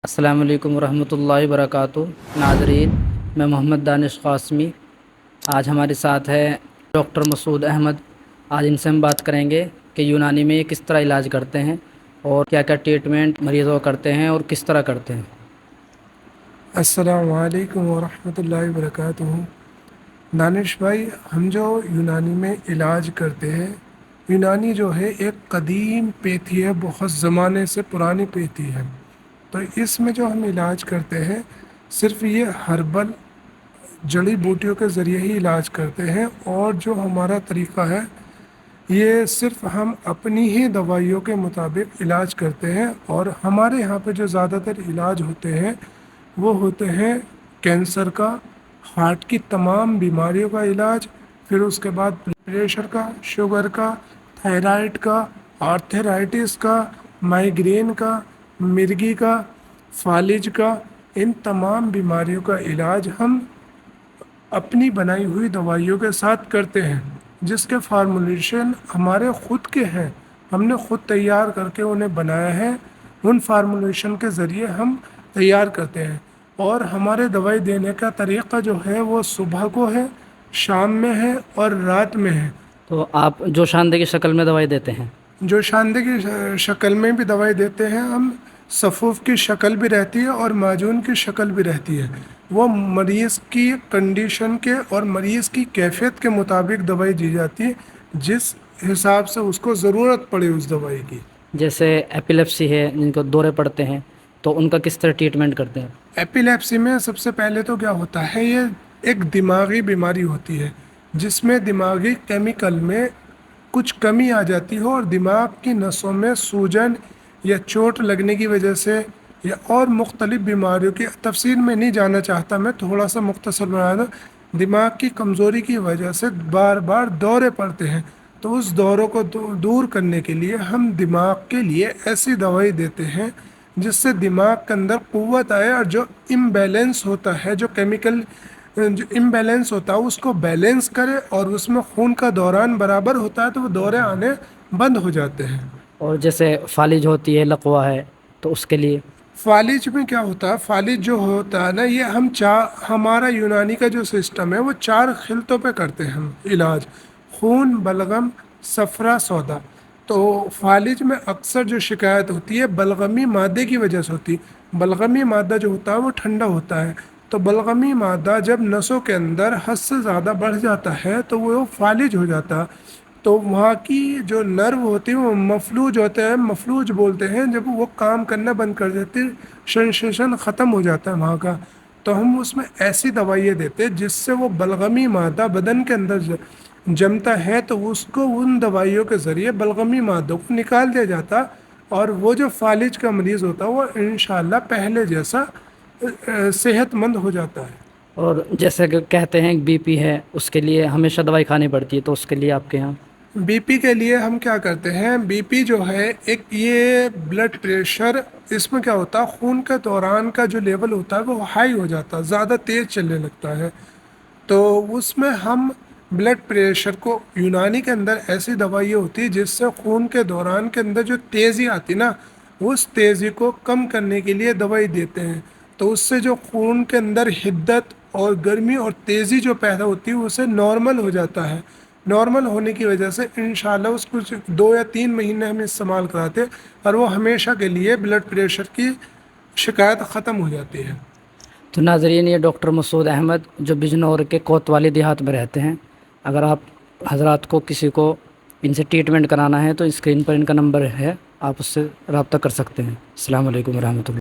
السلام علیکم ورحمۃ اللہ وبرکاتہ۔ ناظرین، میں محمد دانش قاسمی، آج ہمارے ساتھ ہے ڈاکٹر مسعود احمد۔ آج ان سے ہم بات کریں گے کہ یونانی میں کس طرح علاج کرتے ہیں اور کیا کیا ٹریٹمنٹ مریضوں کو کرتے ہیں اور کس طرح کرتے ہیں۔ السلام علیکم ورحمۃ اللہ وبرکاتہ۔ دانش بھائی، ہم جو یونانی میں علاج کرتے ہیں، یونانی جو ہے ایک قدیم پیتھی ہے، بہت زمانے سے پرانی پیتھی ہے۔ تو اس میں جو ہم علاج کرتے ہیں صرف یہ ہربل جڑی بوٹیوں کے ذریعے ہی علاج کرتے ہیں، اور جو ہمارا طریقہ ہے یہ صرف ہم اپنی ہی دوائیوں کے مطابق علاج کرتے ہیں۔ اور ہمارے یہاں پہ جو زیادہ تر علاج ہوتے ہیں وہ ہوتے ہیں کینسر کا، ہارٹ کی تمام بیماریوں کا علاج، پھر اس کے بعد پریشر کا، شوگر کا، تھائرائڈ کا، آرتھرائٹس کا، مائیگرین کا، مرگی کا، فالج کا، ان تمام بیماریوں کا علاج ہم اپنی بنائی ہوئی دوائیوں کے ساتھ کرتے ہیں، جس کے فارمولیشن ہمارے خود کے ہیں، ہم نے خود تیار کر کے انہیں بنایا ہے۔ ان فارمولیشن کے ذریعے ہم تیار کرتے ہیں، اور ہمارے دوائی دینے کا طریقہ جو ہے وہ صبح کو ہے، شام میں ہے اور رات میں ہے۔ تو آپ جو شاندے کی شکل میں دوائی دیتے ہیں؟ جو شاندے کی شکل میں بھی دوائی دیتے ہیں ہم، صفوف کی شکل بھی رہتی ہے اور معجون کی شکل بھی رہتی ہے۔ وہ مریض کی کنڈیشن کے اور مریض کی کیفیت کے مطابق دوائی دی جاتی ہے، جس حساب سے اس کو ضرورت پڑے اس دوائی کی۔ جیسے ایپیلیپسی ہے، جن کو دورے پڑتے ہیں، تو ان کا کس طرح ٹریٹمنٹ کرتے ہیں؟ ایپیلیپسی میں سب سے پہلے تو کیا ہوتا ہے، یہ ایک دماغی بیماری ہوتی ہے جس میں دماغی کیمیکل میں کچھ کمی آ جاتی ہو، اور دماغ کی نسوں میں سوجن یا چوٹ لگنے کی وجہ سے یا اور مختلف بیماریوں کی تفصیل میں نہیں جانا چاہتا، میں تھوڑا سا مختصر بنا دوں۔ دماغ کی کمزوری کی وجہ سے بار بار دورے پڑتے ہیں، تو اس دوروں کو دور کرنے کے لیے ہم دماغ کے لیے ایسی دوائی دیتے ہیں جس سے دماغ کے اندر قوت آئے، اور جو امبیلنس ہوتا ہے، جو کیمیکل جو امبیلنس ہوتا ہے اس کو بیلنس کرے، اور اس میں خون کا دوران برابر ہوتا ہے تو وہ دورے آنے بند ہو جاتے ہیں۔ اور جیسے فالج ہوتی ہے، لقوہ ہے، تو اس کے لیے؟ فالج میں کیا ہوتا ہے، فالج جو ہوتا ہے نا، یہ ہمارا یونانی کا جو سسٹم ہے وہ 4 خلطوں پہ کرتے ہیں ہم علاج: خون، بلغم، صفرا، سودا۔ تو فالج میں اکثر جو شکایت ہوتی ہے بلغمی مادے کی وجہ سے ہوتی ہے۔ بلغمی مادہ جو ہوتا ہے وہ ٹھنڈا ہوتا ہے، تو بلغمی مادہ جب نسوں کے اندر حد سے زیادہ بڑھ جاتا ہے تو وہ فالج ہو جاتا ہے۔ تو وہاں کی جو نرو ہوتی ہے وہ مفلوج ہوتے ہیں، مفلوج بولتے ہیں، جب وہ کام کرنا بند کر دیتے، سنسیشن ختم ہو جاتا ہے وہاں کا، تو ہم اس میں ایسی دوائیاں دیتے جس سے وہ بلغمی مادہ بدن کے اندر جمتا ہے، تو اس کو ان دوائیوں کے ذریعے بلغمی مادوں کو نکال دیا جاتا، اور وہ جو فالج کا مریض ہوتا ہے وہ انشاءاللہ پہلے جیسا صحت مند ہو جاتا ہے۔ اور جیسے کہ کہتے ہیں بی پی ہے، اس کے لیے ہمیشہ دوائی کھانی پڑتی ہے، تو اس کے لیے آپ کے یہاں؟ بی پی کے لیے ہم کیا کرتے ہیں، بی پی جو ہے ایک یہ بلڈ پریشر، اس میں کیا ہوتا ہے، خون کے دوران کا جو لیول ہوتا ہے وہ ہائی ہو جاتا ہے، زیادہ تیز چلنے لگتا ہے، تو اس میں ہم بلڈ پریشر کو، یونانی کے اندر ایسی دوائی ہوتی ہے جس سے خون کے دوران کے اندر جو تیزی آتی نا، اس تیزی کو کم کرنے کے لیے دوائی دیتے ہیں، تو اس سے جو خون کے اندر حدت اور گرمی اور تیزی جو پیدا ہوتی ہے اسے نارمل ہو جاتا ہے۔ نارمل ہونے کی وجہ سے انشاءاللہ اس کو 2 یا 3 مہینے ہم استعمال کراتے، اور وہ ہمیشہ کے لیے بلڈ پریشر کی شکایت ختم ہو جاتی ہے۔ تو ناظرین، یہ ڈاکٹر مسعود احمد جو بجنور کے کوتوالی دیہات میں رہتے ہیں، اگر آپ حضرات کو کسی کو ان سے ٹریٹمنٹ کرانا ہے تو اسکرین پر ان کا نمبر ہے، آپ اس سے رابطہ کر سکتے ہیں۔ السلام علیکم ورحمۃ اللہ۔